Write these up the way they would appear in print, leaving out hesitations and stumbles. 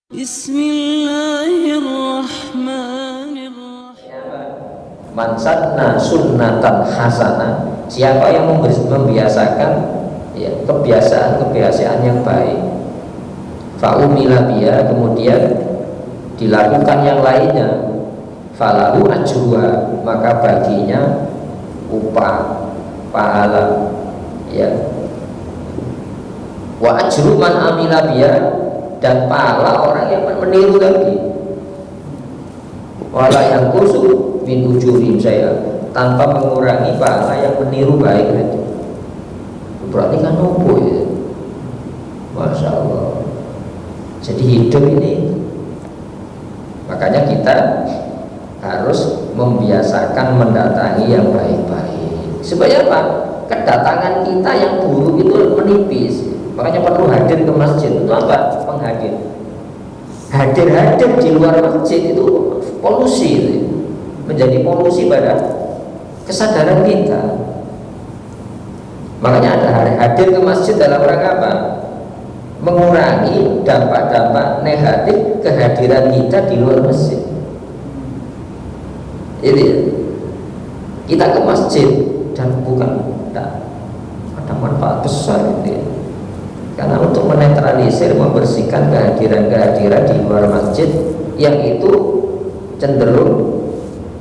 Bismillahirrahmanirrahim. Man sanna sunnatan hasanah, siapa yang membiasakan kebiasaan yang baik, fa'umila biha, kemudian dilakukan yang lainnya, falahu ajruha, maka baginya upah, pahala, wa ajru man amila biha, dan pahala orang yang meniru lagi, wala yang kusuk min ujurihim saya, tanpa mengurangi pahala yang meniru baik itu. Berarti kan nopo ya, Masya Allah. Jadi hidup ini, makanya kita harus membiasakan mendatangi yang baik-baik. Supaya apa? Kedatangan kita yang buruk itu menipis. Makanya perlu hadir ke masjid. Itu apa? Penghadir. Hadir di luar masjid itu polusi, menjadi polusi pada kesadaran kita. Makanya ada hadir ke masjid dalam rangka apa? Mengurangi dampak-dampak negatif kehadiran kita di luar masjid. Jadi kita ke masjid dan bukan ada manfaat besar gitu ya. Karena untuk menetralisir, membersihkan kehadiran-kehadiran di luar masjid yang itu cenderung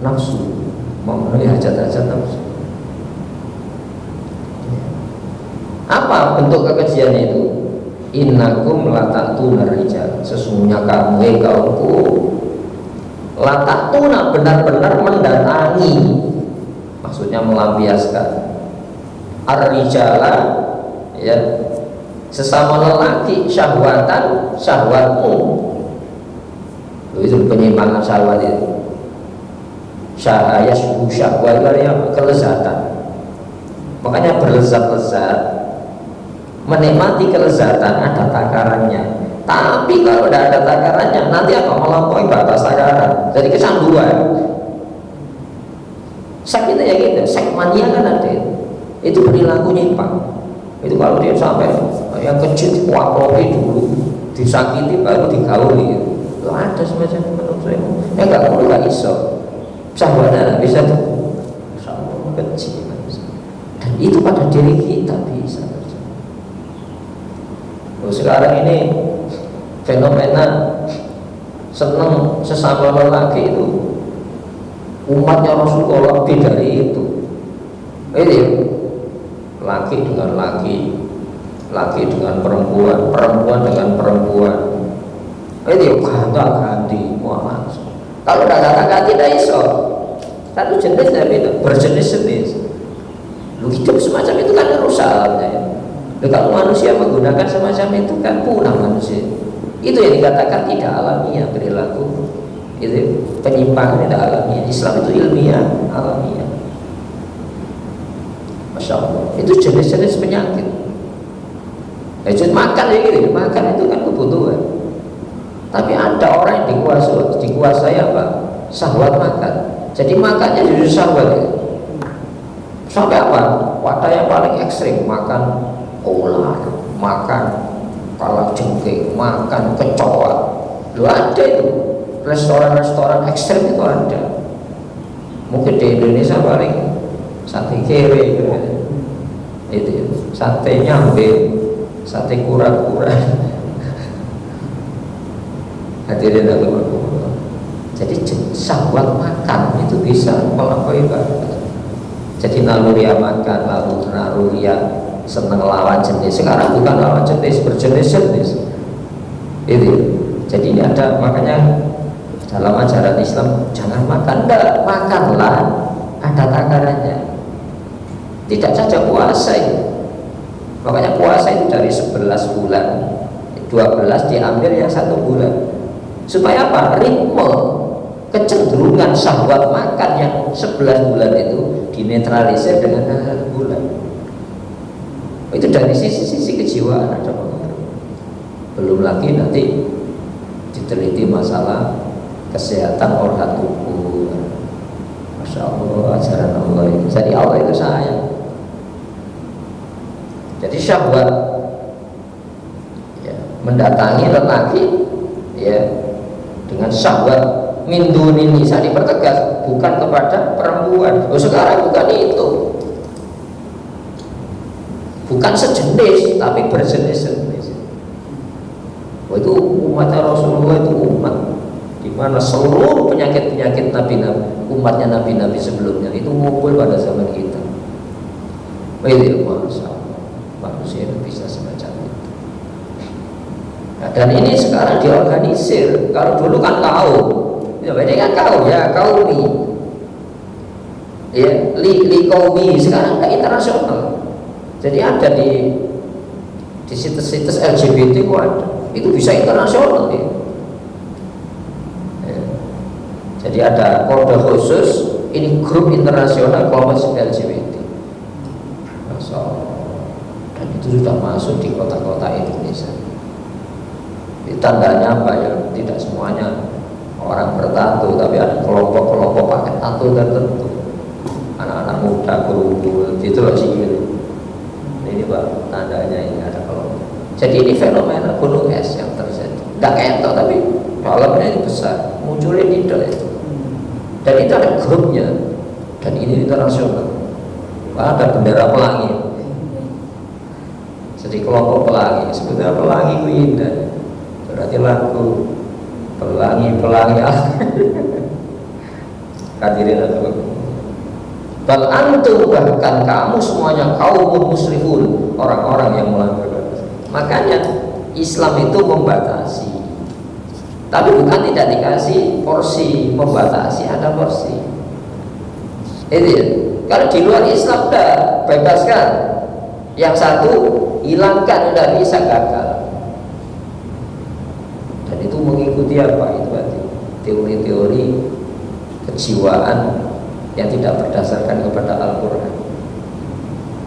nafsu, memenuhi hajat-hajat nafsu. Apa bentuk kekejiannya itu? Innakum latatuna rijal, sesungguhnya kamu kaumku latatuna, benar-benar mendatangi, maksudnya melampiaskan ar-rijala, ya, sesama lelaki, syahwatan, syahwatmu. Itu penyimpangan syahwat itu. Syahayasbu syahwat itu kelezatan. Makanya berlezat-lezat, menikmati kelezatan ada takarannya. Tapi kalau tidak ada takarannya, nanti apa? Melampaui batas takaran, jadi kecanduan. Sakitnya ya gitu, sekmania kan ada itu perilaku nyimpang. Itu kalau dia sampai yang kecil dikuakopi dulu, disakiti baru digauli gitu. Loh, ada semacam menurut saya. Ya nggak perlu, nggak iso. Syahwatnya bisa tuh, sama kecil. Dan itu pada diri kita bisa. Loh, sekarang ini fenomena senang sesama lelaki itu, umatnya Rasulullah lebih dari itu. Ini laki dengan laki, laki dengan perempuan, perempuan dengan perempuan. Ini ganti-ganti. Wah, kalau tidak ganti-ganti tidak iso. Satu jenis dari itu berjenis-jenis. Lu hidup semacam itu kan rusak alamnya. Kalau manusia menggunakan semacam itu kan punah manusia. Itu yang dikatakan tidak alamiah perilaku. Itu penyimpangan tidak alamiah. Islam itu ilmiah, alamiah. Masya Allah. Itu jenis-jenis penyakit. Makan ya gitu. Makan itu kan kebutuhan. Tapi ada orang yang dikuasai apa? Syahwat makan. Jadi makannya justru syahwat. Sampai apa? Wadah yang paling ekstrim, makan ular, makan kalajengking, makan kecoa. Lu ada itu restoran-restoran ekstrim itu ada. Mungkin di Indonesia paling sate kere gitu. Itu sate nyambe, sate kura-kura. Hadirin Allah. Jadi syahwat makan itu bisa melampaui batas. Jadi naluriah makan, lalu naluriah senang lawan jenis. Sekarang bukan lawan jenis, berjenis-jenis. Itu. Jadi ini ada, makanya dalam ajaran Islam jangan makan, enggak, makanlah, ada takarannya. Tidak saja puasa itu. Makanya puasa itu dari 11 bulan, 12 diambil yang 1 bulan. Supaya apa? Ritme kecenderungan syahwat makan yang 11 bulan itu dinetralisir dengan 1 bulan. Itu dari sisi kejiwaan ada pengaruh. Belum lagi nanti diteliti masalah kesehatan organ tubuh. Masya Allah, ajaran Allah itu. Jadi Allah itu sayang. Jadi syahwat mendatangi lelaki ya, dengan syahwat min dunin nisa, dipertegas bukan kepada perempuan. Oh, sekarang bukan itu, bukan sejenis tapi berjenis-jenis. Oh, itu umatnya Rasulullah, itu umat di mana seluruh penyakit-penyakit nabi-nabi, umatnya nabi-nabi sebelumnya itu ngumpul pada zaman kita. Itu manusia itu bisa semacam itu. Nah, dan ini sekarang diorganisir. Kalau dulu kan kaum, ya ini kan kaum, ya kaumi, ya li kaumi. Sekarang kan internasional. Jadi ada di situs-situs LGBT itu ada. Itu bisa internasional ya. Ya. Jadi ada kode khusus, ini grup internasional kelompok LGBT. Dan itu sudah masuk di kota-kota Indonesia. Tandanya apa ya? Tidak semuanya orang bertato, tapi ada kelompok-kelompok pakai tato tertentu. Anak-anak muda berundul, itu loh sih. Ini Pak, tandanya ini ada kelompok. Jadi ini fenomena gunung es yang terjadi. Tidak entok, tapi dalamnya ini besar, munculnya tidak itu. Dan itu ada grupnya, dan ini internasional. Ada bendera pelangi. Jadi kelompok pelangi, sebetulnya pelangi itu indah. Berarti lagu pelangi-pelangi hadirin atau bal antum, bahkan kamu semuanya kaum musrifun, orang-orang yang melanggar batas. Makanya Islam itu membatasi, tapi bukan tidak dikasih porsi, membatasi ada porsi. Itu ya. Kalau di luar Islam udah bebaskan, yang satu hilangkan, udah bisa gagal. Dan itu mengikuti apa? Itu berarti teori-teori kejiwaan yang tidak berdasarkan kepada Al-Quran.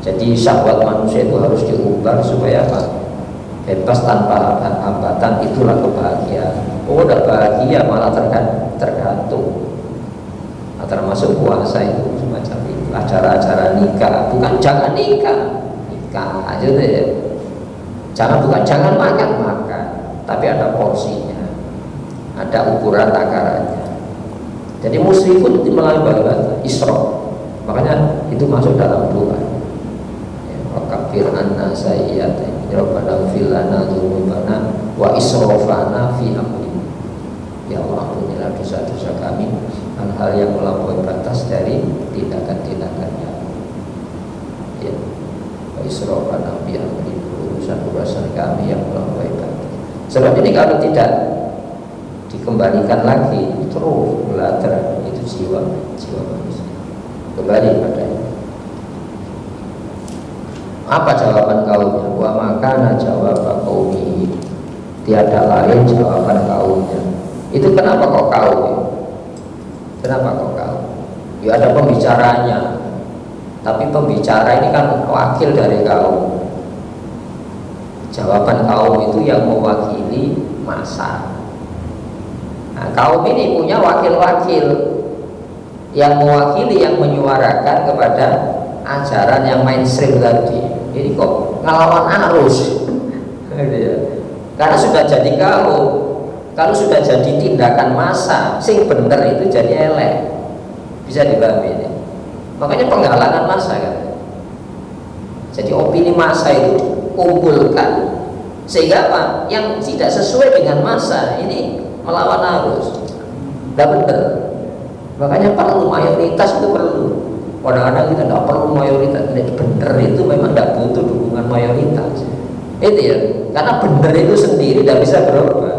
Jadi syahwat manusia itu harus diubah supaya apa? Bebas tanpa hambatan, itulah kebahagiaan. Oh, udah bahagia malah tergantung. Nah, termasuk puasa itu semacam itu, acara-acara nikah, bukan jangan nikah aja deh. Jangan makan, tapi ada porsinya, ada ukuran takarannya. Jadi musrifun itu melalui bahasa israf, makanya itu masuk dalam doa. Wakafir anna sayyi'atina rabbana ighfir lana dzunubana wa israfana fi amrina. Ya Allah, ampunilah dosa-dosa kami, hal-hal yang melampaui batas dari tindakan-tindakannya. Ya, wa israfana fi amrina, urusan-urusan kami yang melampaui batas. Sebab ini kalau tidak dikembalikan lagi terus belajar, itu jiwa manusia kembali padanya. Apa jawaban kaumnya? Wa makana jawab qaumi, tiada lain jawaban kaumnya. Itu kenapa kok kaum? Kenapa kok kaum? Ya ada pembicaranya, tapi pembicara ini kan wakil dari kaum. Jawaban kaum itu yang mewakili massa. Nah, kaum ini punya wakil-wakil yang mewakili, yang menyuarakan kepada ajaran yang mainstream tadi. Ini kok ngelawan arus. Karena sudah jadi kalau sudah jadi tindakan massa, sing bener itu jadi elek. Bisa dipahami ini. Makanya penggalangan massa kan. Jadi opini massa itu kumpulkan, sehingga apa? Yang tidak sesuai dengan massa ini melawan arus. Tidak benar. Makanya perlu mayoritas, itu perlu. Kadang-kadang kita tidak perlu mayoritas. Benar itu memang tidak butuh dukungan mayoritas. Itu ya. Karena benar itu sendiri tidak bisa berubah.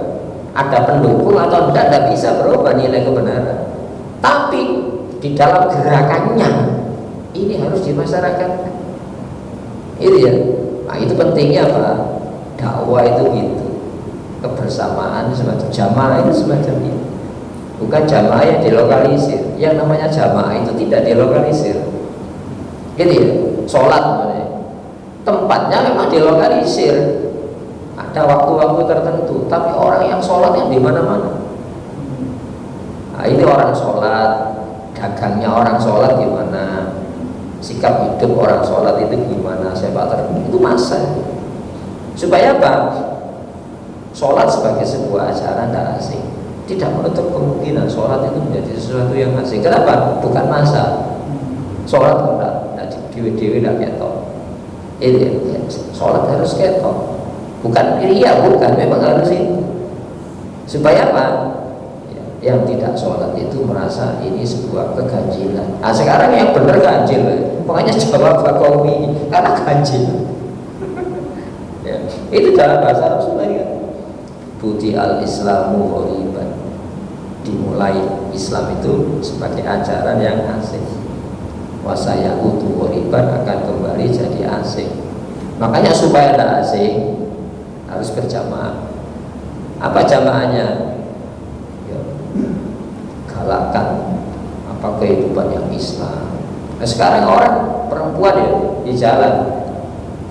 Ada pendukung atau tidak bisa berubah nilai kebenaran. Tapi di dalam gerakannya ini harus dimasyarakatkan. Itu ya. Nah, itu pentingnya apa? Dakwah itu gitu. Kebersamaan semacam jamaah itu semacam ini. Bukan jamaah yang dilokalisir. Yang namanya jamaah itu tidak dilokalisir. Gitu ya. Sholat tempatnya memang dilokalisir. Ada waktu-waktu tertentu, tapi orang yang sholatnya di mana-mana. Nah, ini orang sholat, dagangnya orang sholat gimana, sikap hidup orang sholat itu gimana, sepak tertentu itu masa. Supaya apa? Sholat sebagai sebuah ajaran tidak asing. Tidak menutup kemungkinan sholat itu menjadi sesuatu yang asing. Kenapa? Bukan masa. Sholat tidak dewi-dewi tidak ketok. Itu ya, sholat harus ketok. Bukan ria, bukan, memang harus itu. Supaya apa? Ya, yang tidak sholat itu merasa ini sebuah keganjilan. Nah, sekarang yang benar ganjil, makanya jawab Bakowi karena ganjil. Ya, itu dalam bahasa Rasulullah ya. Budi al-Islamu ghoriban, dimulai Islam itu sebagai ajaran yang asing. Wasaya utu ghoriban, akan kembali jadi asing. Makanya supaya tidak asing harus berjamaah. Apa jamaahnya? Ya, galakkan apa kehidupan yang Islam. Nah, sekarang orang perempuan ya di jalan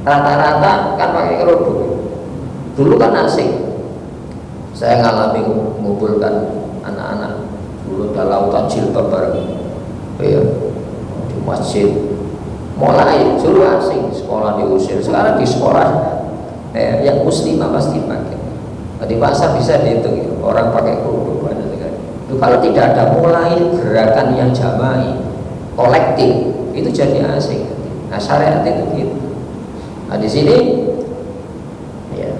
rata-rata kan pakai kerudung. Dulu kan asing. Saya ngalami mengumpulkan anak-anak dulu ada lautan jilbab bareng, ya, di masjid. Mulai dulu asing, sekolah diusir. Sekarang di sekolah yang muslimah pasti pakai. Di pasar bisa dihitung ya, orang pakai kerudung banyak sekali. Kalau tidak ada mulai gerakan yang jama'i, kolektif, itu jadi asing. Nah, syariat itu gitu. Nah, di sini ya.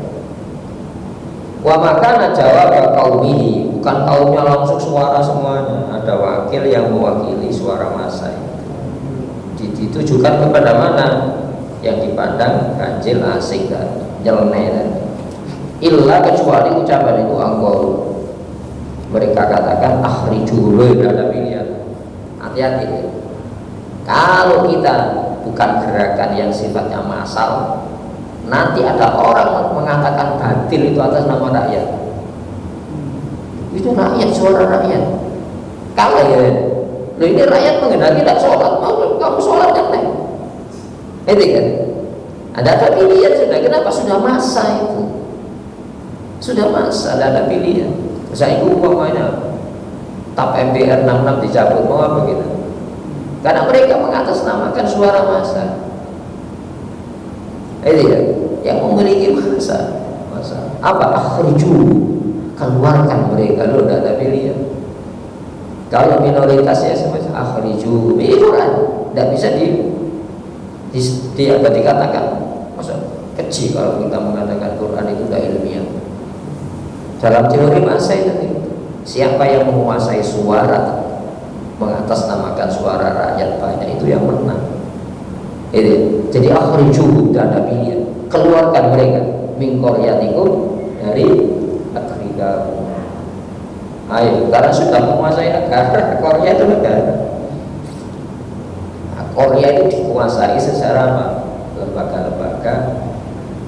Wa makana jawab qaumihi, bukan kaumnya langsung suara semuanya, ada wakil yang mewakili suara massa. Ditujukan kepada mana? Yang dipandang ganjil, asing dan nyeleneh dan illa, kecuali ucapan itu angkor. Mereka katakan akhriju, ada pilihan. Hati-hati. Kalau kita bukan gerakan yang sifatnya massal, nanti ada orang mengatakan batil itu atas nama rakyat. Itu rakyat, suara rakyat. Kalau ya, loh ini rakyat menghendaki tidak sholat, mau kamu sholat kan? Itu kan? Ada pilihan sudah. Kenapa? Sudah masa itu. Sudah masa, ada pilihan. Saya ikut umpamanya TAP MPR 66 dicabut, mau apa kita? Karena mereka mengatasnamakan suara massa. Itu ya, yang memiliki massa. Apa? Akhriju, keluarkan mereka. Lo tidak ada pilihan. Kalau minoritas ya semacam akhriju, itu kan tidak bisa dikatakan. Masa kecil kalau kita mengatakan Quran itu tidak ilmiah. Dalam teori massa itu siapa yang menguasai suara, mengatasnamakan suara rakyat banyak, itu yang menang. Itu. Jadi akhriju, tidak ada pilihan. Keluarkan mereka min qaryatikum, dari negeri kamu. Ayo, karena sudah menguasai negara. Korea itu negara. Nah, Korea itu dikuasai secara apa? Lembaga-lembaga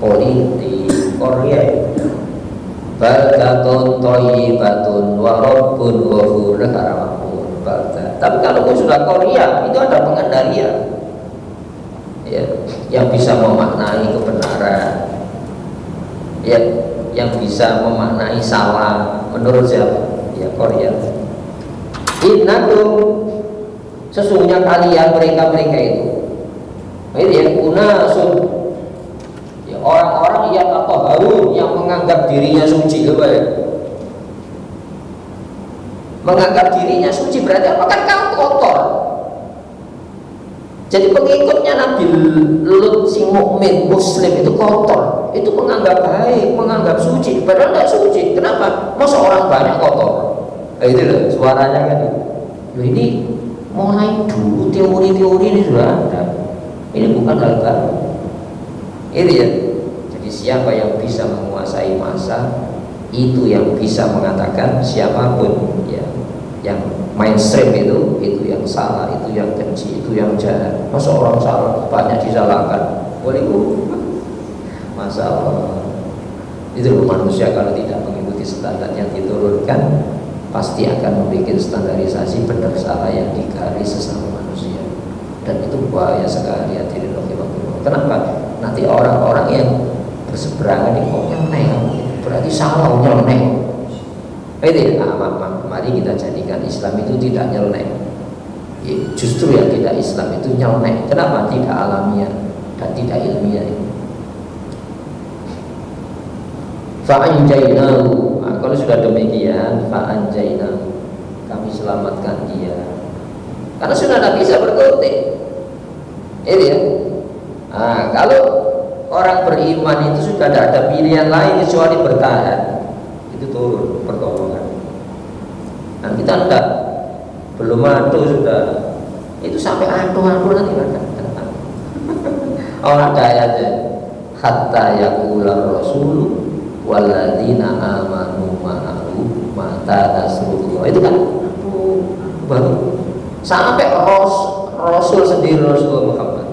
politik Korea itu. Baldatun thayyibatun wa rabbun ghafur, negara makmur. Tapi kalau sudah Korea itu ada pengendalian ya, yang bisa memaknai kebenaran ya, yang bisa memaknai salah menurut siapa? Ya Korea. Innakum, sesungguhnya kalian mereka itu ya unasun, ya orang-orang yang atau harun, yang menganggap dirinya suci. Coba ya, menganggap dirinya suci berarti apa? Kan kamu kotor. Jadi pengikutnya Nabi Lut, si mukmin muslim itu kotor. Itu menganggap baik, menganggap suci, padahal tidak suci. Kenapa? Masa orang banyak kotor? Itu loh suaranya kan. Loh, ini mulai dulu teori-teori ini sudah ada. Ini bukan hal baru. Itu ya. Jadi siapa yang bisa menguasai massa, itu yang bisa mengatakan siapapun ya, yang mainstream itu yang salah, itu yang keji, itu yang jahat. Masa orang salah banyak disalahkan? Boleh masalah. Itu manusia kalau tidak mengikuti standar yang diturunkan, pasti akan membuat standarisasi benar salah yang digaris sesama manusia. Dan itu bahaya sekali. Hadirin rahimahullah. Kenapa? Nanti orang-orang yang berseberangan ini kok nyeleneh, berarti salah nyeleneh. Itu mari kita jadikan Islam itu tidak nyeleneh. Justru yang tidak Islam itu nyeleneh. Kenapa? Tidak alamiah dan tidak ilmiah. Fa'anjainahu. Nah, kalau sudah demikian, fa'anjainahu, kami selamatkan dia. Karena sudah tidak bisa berkutik. Ini ya. Nah, kalau orang beriman itu sudah tidak ada pilihan lain kecuali bertahan, itu turun pertolongan. Nah, kita tidak, belum adu sudah, itu sampai adu nanti kan. Orang ada ayatnya, hatta yaqular rasul walladzina amanu ma'ahu mata nasrullah. Itu kan baru sampai Rasul sendiri, Rasulullah Muhammad,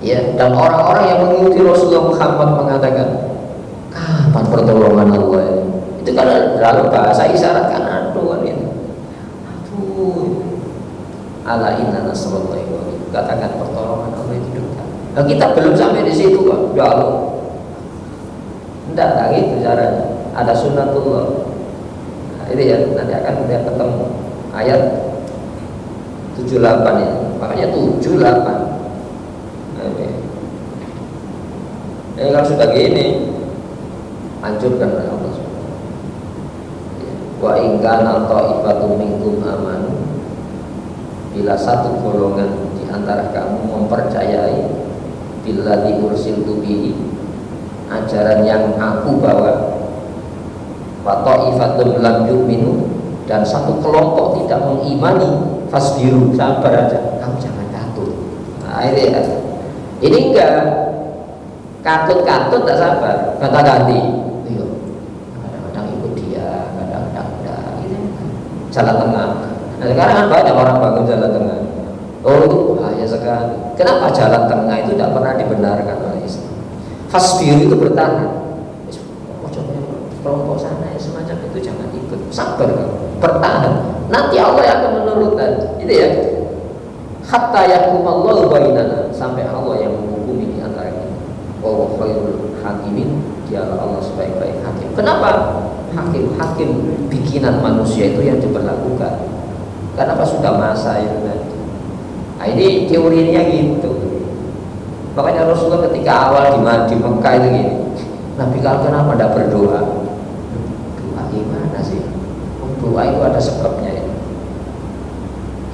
ya, dan orang-orang yang mengikuti Rasulullah Muhammad mengatakan, kapan pertolongan Allah ini? Itu kan dalam bahasa isyarat kan aduh ini, aduh, ala inna nasrullahi wa katakan pertolongan Allah itu dekat. Nah, kita belum sampai di situ kan, jauh. Tidak gitu caranya. Ada sunnatullah. Nah, ini ya, nanti akan kita ketemu ayat 78 ya. Makanya 78. Nah, ini kalau sudah gini, hancurkan oleh Allah SWT. Wa in kana ta'ifatun minkum amanu, bila satu golongan di antara kamu mempercayai billadzi ursiltu bihi, ajaran yang aku bawa, wa ta'ifatun lam yu'minu, dan satu kelompok tidak mengimani, fasbiru, sabar aja, kamu jangan katut. Nah, ini ya. Ini enggak katut-katut, tak sabar, kata ganti. Iya, kadang-kadang ikut dia, kadang-kadang enggak, gitu. Jalan tengah. Nah, sekarang kan banyak orang bangun jalan tengah. Oh, itu bahaya sekali. Kenapa jalan tengah itu tidak pernah dibenarkan oleh Islam? Fasbiru itu bertahan. Kelompok sana ya, semacam itu jangan ikut. Sabar kamu, bertahan. Nanti Allah yang akan menurunkan. Itu ya. Hatta yakumallahu bainana, sampai Allah yang menghukumi di antara kita. Wa khairul hakimin, dialah Allah sebaik-baik hakim. Kenapa? Hakim bikinan manusia itu yang diberlakukan. Kenapa sudah masa itu tadi? Nah, ini teorinya gitu. Makanya Rasulullah ketika awal di Mekah itu gini, Nabi kalau kenapa tidak berdoa? Doa gimana sih? Doa itu ada sebabnya ya.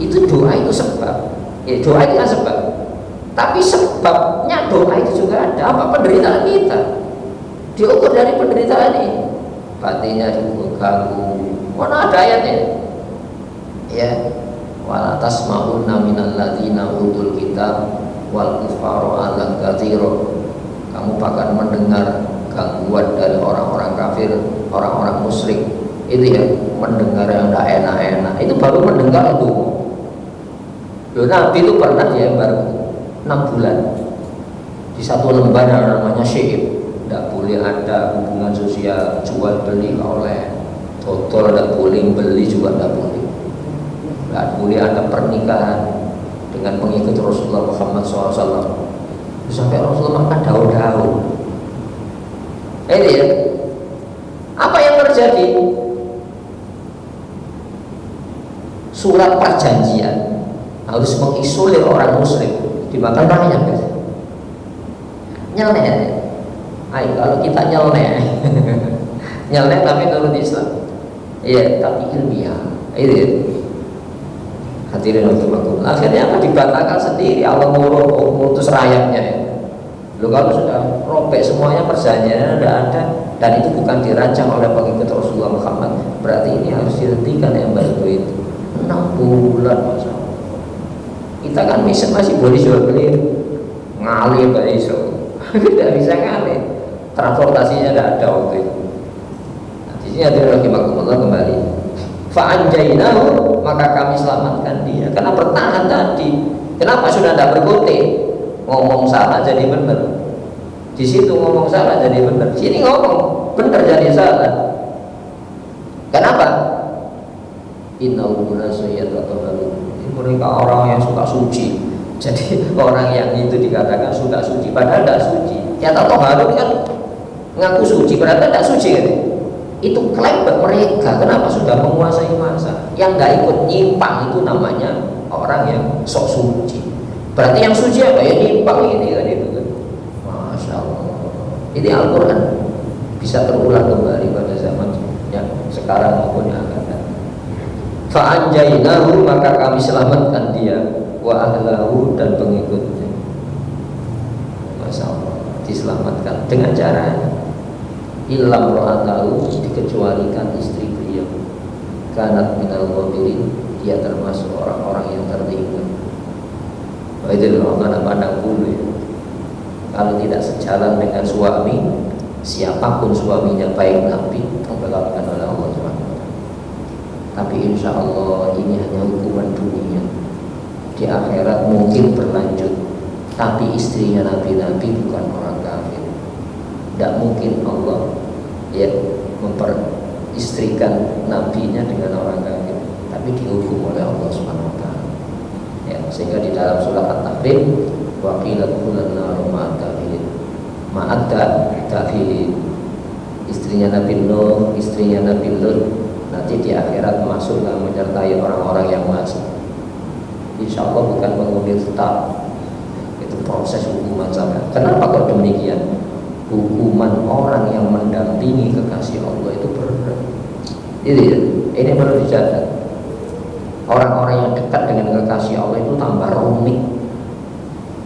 Itu doa itu sebab. Ya, doa itu kan sebab. Tapi sebabnya doa itu juga ada. Apa? Penderitaan kita. Diukur dari penderitaan ini. Batinnya diganggu. Mana ada ayatnya? Ya. Wala tasma'unna minal ladzina utul kitab wal kufaru ala katsiro. Kamu bahkan mendengar gangguan dari orang-orang kafir, orang-orang musyrik. Itu ya, mendengar yang tidak enak-enak. Itu baru mendengar itu. Loh, Nabi itu pernah diembargo 6 bulan di satu lembar yang namanya syi'ib. Tidak boleh ada hubungan sosial, jual beli oleh total, tidak boleh beli juga tidak boleh. Tidak boleh ada pernikahan dengan pengikut Rasulullah Muhammad SAW. Sampai Rasulullah makan daun-daun. Ini ya. Apa yang terjadi? Surat perjanjian harus mengisolir orang musyrik dimakan banyak guys. Nyeleneh. Ayo kalau kita nyeleneh, nyeleneh tapi menurut Islam. Iya, tapi ilmiah. Itu ya. Hadirin untuk akhirnya apa? Dibatalkan sendiri. Allah mengutus rakyatnya ya. Loh, kalau sudah robek semuanya perjanjiannya tidak ada, dan itu bukan dirancang oleh pengikut Rasulullah Muhammad, berarti ini harus dihentikan embargo itu. 6 bulan masa. Kita kan masih boleh jual beli, ngalih Pak Iso. Tidak bisa ngalih. Transportasinya tidak ada waktu itu. Nah, di sini hadirin rahimakumullah kembali. Fa'anjainahu, maka kami selamatkan dia. Karena bertahan tadi. Kenapa sudah tidak berkutik? Ngomong salah jadi benar. Di situ ngomong salah jadi benar. Sini ngomong benar jadi salah. Kenapa? Innahu munasayyatun. Mereka orang yang suka suci. Jadi orang yang itu dikatakan suka suci, padahal tidak suci. Ya tahu Harun kan ngaku suci, berarti tidak suci kan? Itu klaim mereka. Kenapa? Sudah menguasai masa. Yang nggak ikut nyimpang itu namanya orang yang sok suci. Berarti yang suci apa? Ya nyimpang ini kan itu kan. Masya Allah. Ini Al-Quran bisa terulang kembali pada zaman yang sekarang maupun yang akan datang. Fa'anjainahu, maka kami selamatkan dia, wa ahlahu, dan pengikutnya. Masya Allah, diselamatkan dengan caranya illam ro'atahu, dikecualikan istri beliau, kanat minal ghabirin, dia termasuk orang-orang yang tertinggal. Itu orang pandang bulu ya. Kalau tidak sejalan dengan suami, siapapun suaminya, baik Nabi, diberlakukan oleh Allah SWT. Tapi insya Allah ini hanya hukuman dunia. Di akhirat mungkin berlanjut. Tapi istrinya Nabi-Nabi bukan orang kafir. Tidak mungkin Allah ya memperistrikan nabinya dengan orang kafir, tapi dihukum oleh Allah SWT. Ya, sehingga di dalam surah At-Tahrim, wa qila dkhulun nar ma'at-tafirin, istrinya Nabi Nuh, istrinya Nabi Lut, nanti di akhirat masuklah menyertai orang-orang yang masuk. Insya Allah bukan mengambil tetap. Itu proses hukuman sampai. Kenapa kok demikian? Hukuman orang yang mendampingi kekasih Allah itu berat. Ini perlu dicatat. Orang-orang yang dekat dengan kekasih Allah itu tambah rumit.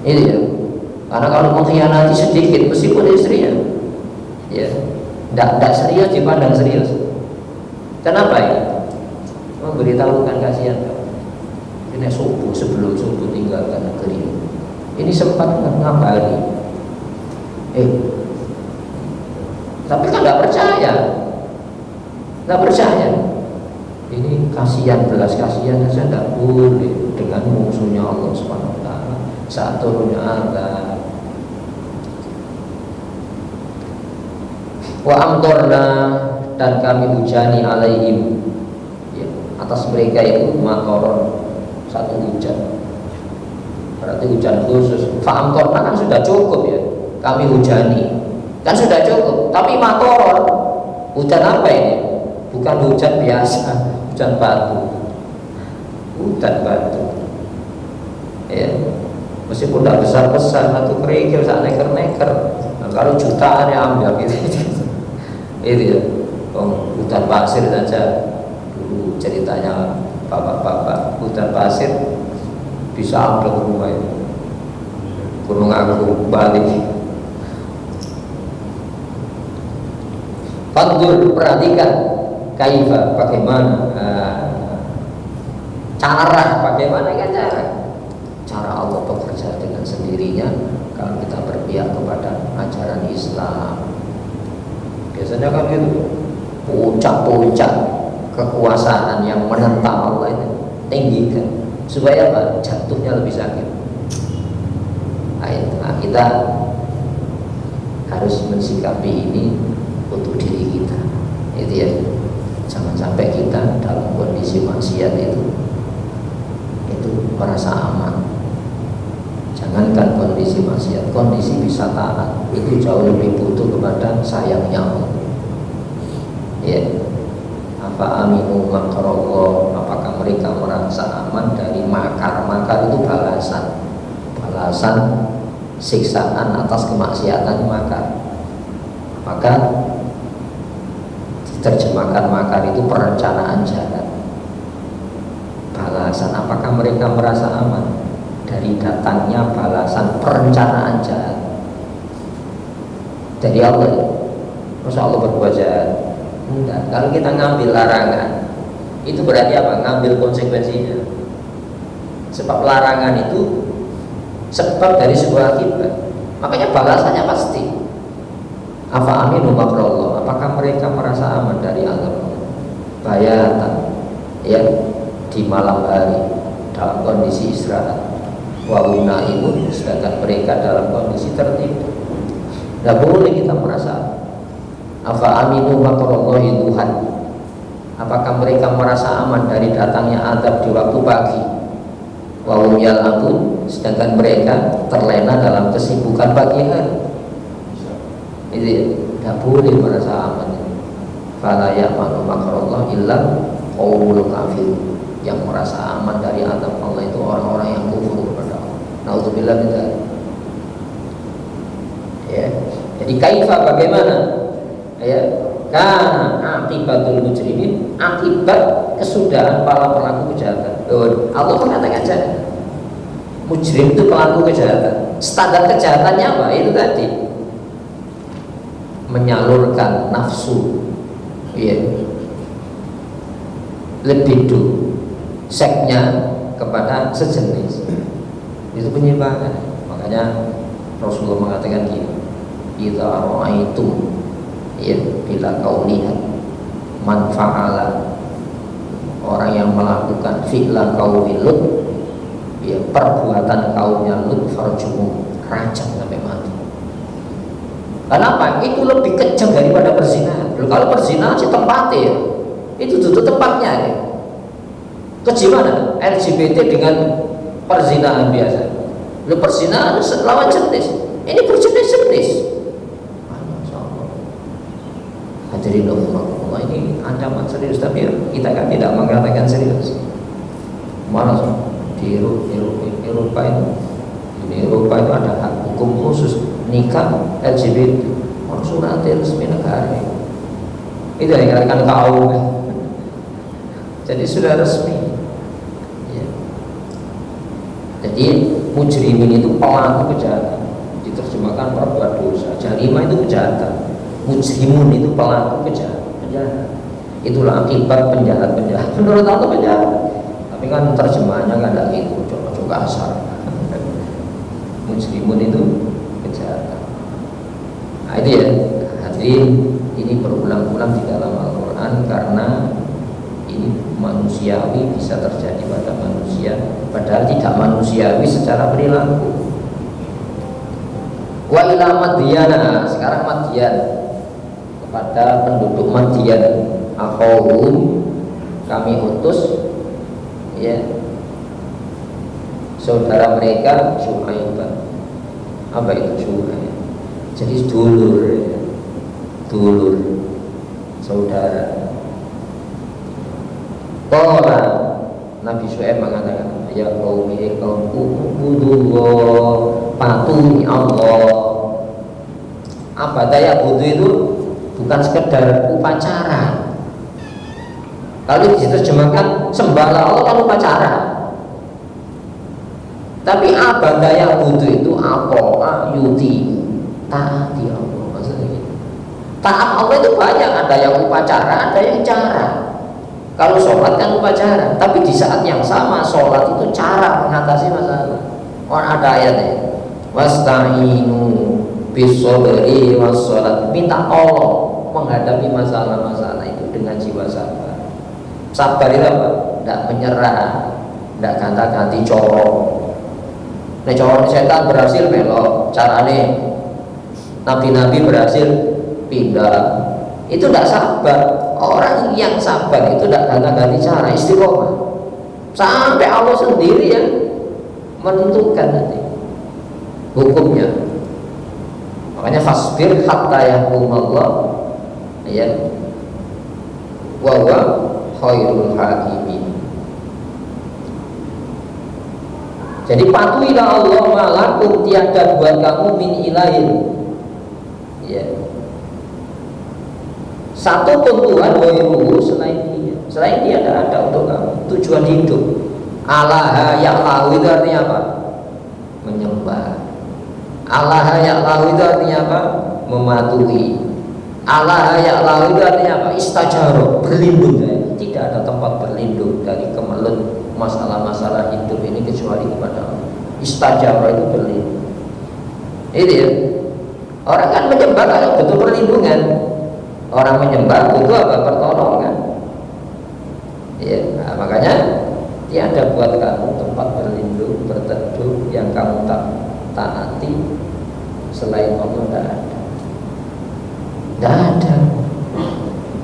Ini ya. Karena kalau mengkhianati sedikit, meskipun istrinya, ya, tidak serius dipandang serius. Kenapa ya? Memberitahukan kasihan. Ini subuh, sebelum subuh tinggalkan negeri. Ini sempat ngabari. Tapi kan nggak percaya. Ini kasihan, belas kasihan saja tidak boleh dengan musuhnya Allah Subhanahu Wa Taala saat turunnya azab. Wa amtorna, dan kami hujani alaihim, ya, atas mereka itu matoron, satu hujan. Berarti hujan khusus. Fa amtorna kan sudah cukup ya, kami hujani kan sudah cukup. Tapi matoron, hujan apa ini? Bukan hujan biasa, hujan batu. Hujan batu. Ya, meskipun tidak besar-besar, satu kerikil, sak neker-neker. Nah, kalau jutaan ya ambil gitu. Itu ya, hutan pasir saja. Dulu ceritanya bapak-bapak, hutan pasir bisa ambil ke rumah itu. Gunung Agung, Bali. Fandur, perhatikan kaifa, bagaimana bagaimana cara Allah bekerja dengan sendirinya kalau kita berpihak kepada ajaran Islam. Biasanya kan itu puncak-puncak kekuasaan yang menentang Allah itu tinggikan supaya apa? Jatuhnya lebih sakit. Nah, kita harus mensikapi ini untuk diri kita, itu ya. Jangan sampai kita dalam kondisi maksiat itu merasa aman. Jangankan kondisi maksiat, kondisi bisa taat itu jauh lebih butuh kepada sayangnya Allah. Ya, apa aminu makarallah, apakah mereka merasa aman dari makar itu balasan siksaan atas kemaksiatan makar. Maka diterjemahkan makar itu perencanaan jahat. Balasan, apakah mereka merasa aman dari datangnya balasan perencanaan jahat dari Allah? Masa Allah berbuat jahat? Enggak. Kalau kita ngambil larangan, itu berarti apa? Ngambil konsekuensinya. Sebab larangan itu sebab dari sebuah akibat. Makanya balasannya pasti. Afa aminu makrallah, apakah mereka merasa aman dari azab Allah? Bayatan, ya, di malam hari dalam kondisi istirahat. Wa hum naimun, sedangkan mereka dalam kondisi tertidur. Tidak boleh kita merasa. Afa aminu makrallahi Tuhan, apakah mereka merasa aman dari datangnya azab di waktu pagi? Wa hum yal'abun, sedangkan mereka terlena dalam kesibukan pagi hari. Itu ya, tidak boleh merasa aman. Fala ya'manu makrallah illa qaumul kafir. Yang merasa aman dari azab Allah itu orang-orang yang kufur kepada Allah. Nauzubillah min dzalik. Ya. Jadi kaifa, bagaimana Ya, karena akibatul mujrimin, akibat kesudahan para pelaku kejahatan. Allah mengatakan saja mujrim itu pelaku kejahatan. Standar kejahatannya apa? Itu tadi menyalurkan nafsu, ya, libido, seksnya kepada sejenis. Itu penyimpangan. Makanya Rasulullah mengatakan gini, idza ra'aitum, ya, bila kau lihat man fa'ala, orang yang melakukan fi'la qaumi Lut, ya, perbuatan kaumnya Lut, farjumu, rajam sampai mati. Kenapa? Itu lebih kejam daripada perzinahan. Kalau perzinahan sih tempatnya, itu tutup tempatnya, ya. Kejimanan LGBT dengan perzinahan biasa. Lu perzinahan lawan jenis, ini berjenis-jenis. Hadirin Allah, ini ancaman serius, tapi kita kan tidak mengatakan serius. Malah di Eropa itu ada hak hukum khusus nikah LGBT, surat resmi negara. Itu yang dikatakan kaum. Jadi sudah resmi. Ya. Jadi mujrimin itu pelaku kejahatan, diterjemahkan perbuat dosa. Jarima itu kejahatan, mujrimun itu pelaku kejahatan. Itulah akibat penjahat-penjahat. Menurut Allah penjahat, tapi kan terjemahannya kan ada itu, coba asal. Mujrimun itu kejahatan. Nah, itu ya, hadirin, ini berulang-ulang di dalam Al-Quran karena ini manusiawi, bisa terjadi pada manusia, padahal tidak manusiawi secara perilaku. Wa ila Madyana, sekarang Madyan, kepada penduduk Madyan, akhahum, kami utus, ya, saudara mereka Syuaib. Apa itu Syuaib? Jadi dulur, ya. Dulur, saudara. Qala, Nabi Syuaib mengatakan, ya qaumi, kaumku, budullah, patuhi Allah. Apa daya budu itu bukan sekedar upacara. Kalau diterjemahkan sembahlah Allah kan upacara. Tapi apa daya budu itu apa? Yuti, taati Allah, maksudnya gitu. Taat Allah itu banyak, ada yang upacara, ada yang cara. Kalau sholat kan upacara, tapi di saat yang sama sholat itu cara mengatasi masalah. Orang ada ayatnya, wasta'inu bisobri wassalat, minta tolong menghadapi masalah-masalah itu dengan jiwa sabar. Sabar itu apa? Tidak menyerah, tidak ganti-ganti corong. Nah, corong setan berhasil belok, carane nabi-nabi berhasil pindah. Itu tidak sabar. Orang yang sabar itu tidak ganti-ganti cara, istiqomah sampai Allah sendiri yang menentukan nanti hukumnya. Makanya fasbir hatta yahkumallah, ya, wa huwa khairul hakimin. Jadi patuhilah Allah, malakum, tiada buat kamu min ilahin, ya, satu pun Tuhan wairuhu selain dia. Selain dia tidak ada untuk kamu tujuan hidup. Allah ya'lahu itu artinya apa? Menyembah. Allah ya'lahu itu artinya apa? Mematuhi. Allah ya'lahu itu artinya apa? Istajaro, berlindung. Tidak ada tempat berlindung dari kemelut masalah-masalah hidup ini kecuali kepada Allah. Istajaro itu berlindung. Itu ya. Orang kan menyembah kalau butuh perlindungan. Orang menyembah butuh apa? Pertolongan. Ya, nah, makanya tiada buat kamu tempat berlindung, berteduh yang kamu taati selain Allah, tidak ada. Tidak ada.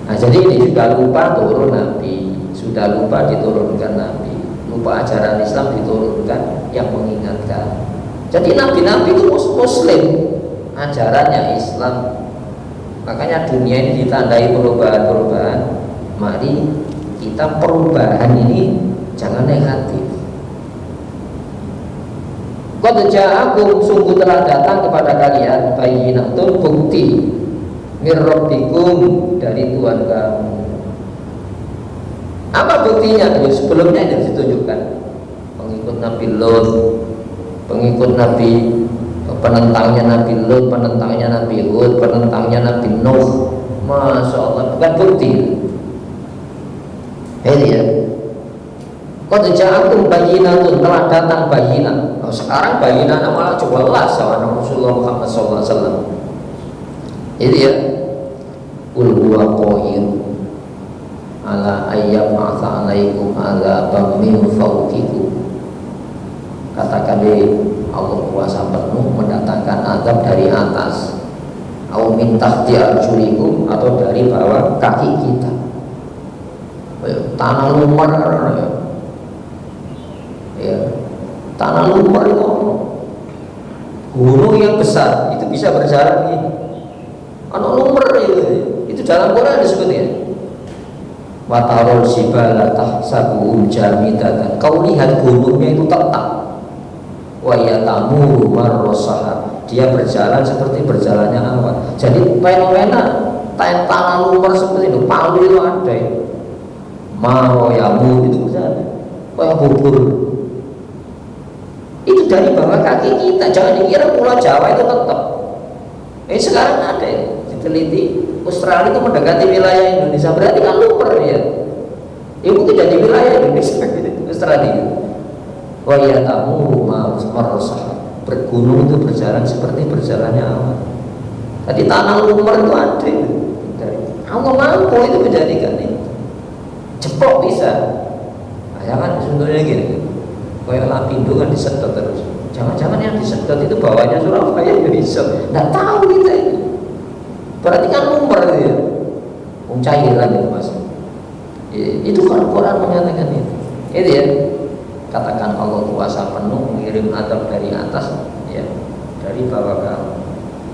Nah, jadi ini juga lupa turun Nabi, sudah lupa diturunkan Nabi, lupa ajaran Islam diturunkan yang mengingatkan. Jadi Nabi-Nabi itu Muslim, ajarannya Islam. Makanya dunia ini ditandai perubahan-perubahan. Mari kita perubahan ini jangan negatif. Qad ja'akum, sungguh telah datang kepada kalian bayyinatun, bukti Mir rabbikum, dari Tuhan kamu. Apa buktinya? Ya, sebelumnya itu ditunjukkan pengikut Nabi Lot, pengikut Nabi, penentangnya Nabi Lot, penentangnya Nabi Hud, penentangnya Nabi Nuh. Masya Allah, bukan bukti. Ini ya. Qad ja'akum bayyinatun, telah datang bayyinah. Nah, sekarang bayyinah malah jelas sama Rasulullah Muhammad SAW. Ini ya. Qul huwa qahir ala ayyam ma'atha alaikum azabam min fawqikum. Katakan Allah kuasa penuh mendatangkan azab dari atas, au min tahti arjulikum, atau dari bawah kaki kita. Tanah lumer ya, tanah lumer itu gunung yang besar itu bisa berjalan ini. Anak lumer itu dalam Quran disebutnya. Watarul jibala tahsabuhum jamidatan. Kau lihat gunungnya itu tetap. Wa yatamuru marrasahab. Dia berjalan seperti berjalannya awan. Jadi fenomena tanah lumer seperti itu, Palu itu ada. Maroyamu itu berjalan kayak bubur. Itu dari bawah kaki kita. Jangan dikira Pulau Jawa itu tetap. Sekarang ada diteliti, Australia itu mendekati wilayah Indonesia, berarti kan lumer ya. Itu tidak di wilayah Indonesia, Australia. Wa yatamu marrasah. Bergunung itu berjalan seperti berjalannya awan. Tadi tanah lumer itu ada. Allah mampu itu menjadikan itu. Ceplok bisa. Nah, jangan sebetulnya gini. Kayak Lapindo kan disedot terus. Jangan-jangan yang disedot itu bawahnya Surabaya ya bisa. Nggak tahu kita itu. Berarti kan lumer ya. Cairan itu mas. Itu kan Quran menyatakan itu. Itu ya. Katakan Allah kuasa penuh mengirim azab dari atas, ya, dari bawah kamu.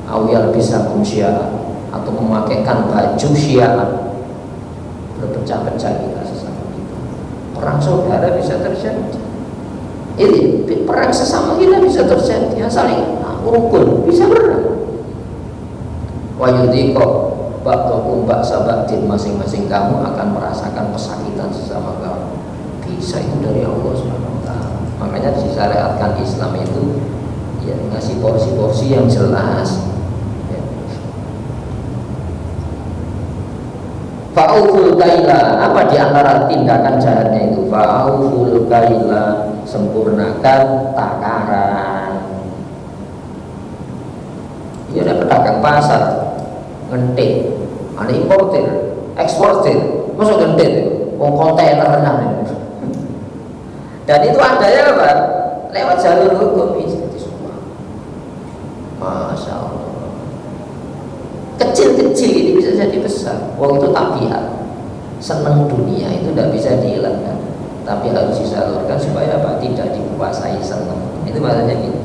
Awiyal bisa kumsyiah, atau memakaikan baju syiah, berpecah-pecah kita sesama kita. Perang saudara bisa terjadi. Ini perang sesama kita bisa terjadi. Ya, saling rukun bisa berang. Wayudiko ba'dakum ba'sa ba'din, masing-masing kamu akan merasakan kesakitan sesama kamu. Bisa itu dari Allah SWT. Makanya disyariatkan Islam itu ya ngasih porsi-porsi yang jelas. Fa'uful kaila, apa diantara tindakan jahatnya itu? Fa'uful kaila, sempurnakan takaran. Ini ada pedagang pasar ngentik, ada importir, eksportir, masuk ngentik, kontainer renang. Dan itu adanya apa? Lewat jalur hukum itu semua. Masya Allah. Kecil-kecil ini bisa jadi besar. Wong itu tabiat. Senang dunia itu tidak bisa dihilangkan, tapi harus disalurkan supaya apa? Tidak dikuasai senang. Itu maksudnya gitu.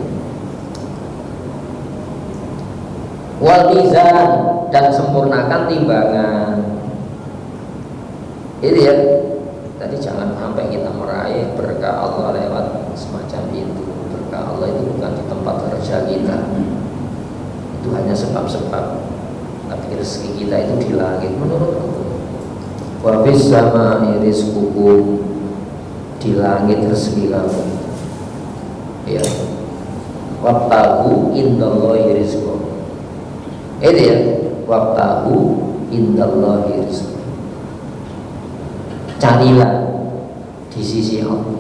Wal mizan, dan sempurnakan timbangan. Itu ya. Tadi jangan sampai kita meraih berkah Allah lewat semacam itu. Berkah Allah itu bukan di tempat kerja kita. Itu hanya sebab-sebab. Tapi rezeki kita itu di langit menurutku. Wa bis sama'i rizqukum, di langit rezeki kamu. Ya. Wabtahu indallahi rizqukum. Itu ya. Wabtahu indallahi rizqukum. Carilah di sisi Allah.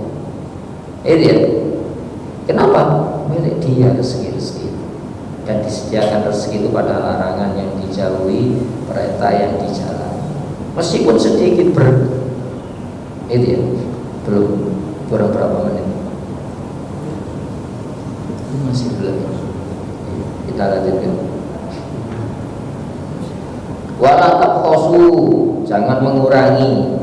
Itu ya. Kenapa? Milik Dia rezeki-rezeki itu. Dan disediakan rezeki itu pada larangan yang dijauhi, perintah yang dijalani. Meskipun sedikit itu ya. Belum kurang berapa menit? Masih belum. Kita lanjutkan. Wala tabkhasu, jangan mengurangi,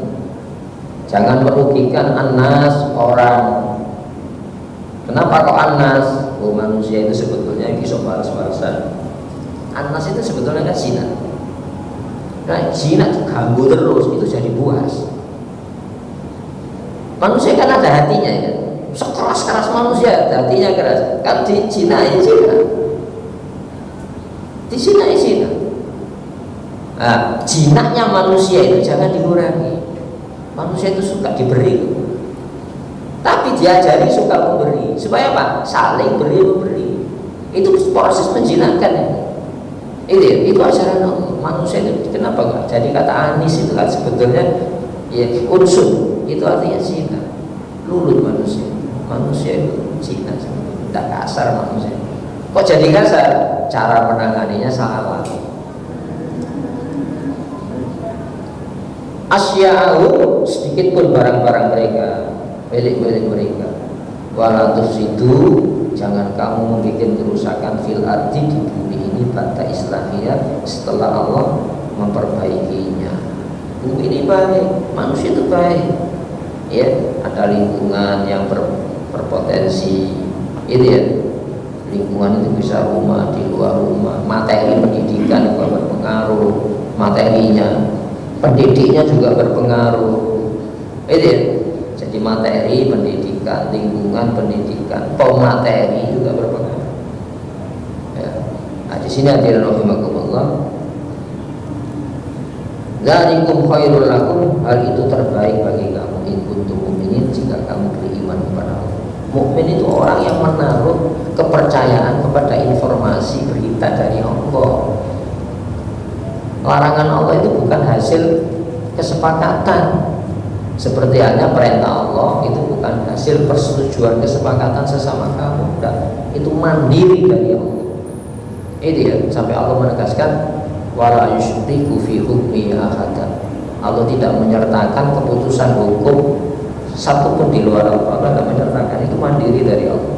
jangan merugikan annas, orang. Kenapa kok annas? Oh, manusia itu sebetulnya bisa balas-balasan. Annas itu sebetulnya kan zina. Nah, zina diganggu terus itu jadi buas. Manusia kan ada hatinya ya. Sekeras-keras manusia, hatinya keras. Kan di zina ya zina. Di zina ya zina. Nah, jinaknya manusia itu jangan dikurangi. Manusia itu suka diberi, tapi diajari suka memberi. Supaya apa? Saling beri memberi. Itu proses menjinakkan. Itu ajaran Allah. Manusia itu kenapa enggak? Jadi kata anis itu kan sebetulnya ya unsur. Itu artinya zina. Lulut manusia. Manusia itu zina. Tidak kasar manusia. Kok jadi kasar? Cara menanganinya salah. Asya'u, sedikit pun barang-barang mereka, milik-milik mereka. Wala tufsidu, jangan kamu membuat kerusakan fil ardi, di bumi ini ba'da islahiyah, setelah Allah memperbaikinya. Bumi ini baik, manusia itu baik. Ya, ada lingkungan yang berpotensi. Itu ya. Lingkungan itu bisa rumah, di luar rumah, materi pendidikan juga berpengaruh, materinya, pendidiknya juga berpengaruh. Itu ya. Jadi materi pendidikan, lingkungan pendidikan, pemateri juga berpengaruh. Ya. Nah, di sini hadirin rahimakumullah. Dzalikum khairul lakum, hal itu terbaik bagi kamu in kuntum mu'minin, jika kamu beriman kepada Allah. Mukmin itu orang yang menaruh kepercayaan kepada informasi berita dari Allah. Larangan Allah itu bukan hasil kesepakatan. Seperti halnya perintah Allah itu bukan hasil persetujuan kesepakatan sesama kamu. Itu mandiri dari Allah. Itu ya, sampai Allah menegaskan wala yusyriku fi hukmi ahadan. Allah tidak menyertakan keputusan hukum satu pun di luar Allah. Allah tidak menyertakan, itu mandiri dari Allah.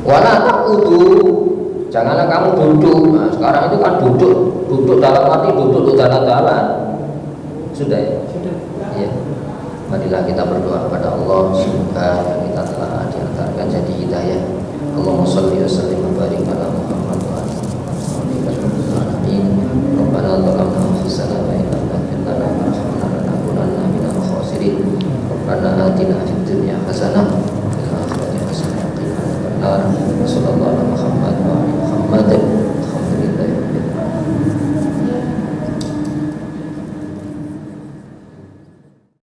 Wala taqudu, janganlah kamu duduk. Nah, sekarang itu kan duduk dalam arti duduk dalam. Sudah ya? Sudah. Ya. Marilah kita berdoa kepada Allah, semoga kita telah diantarkan jadi hidayah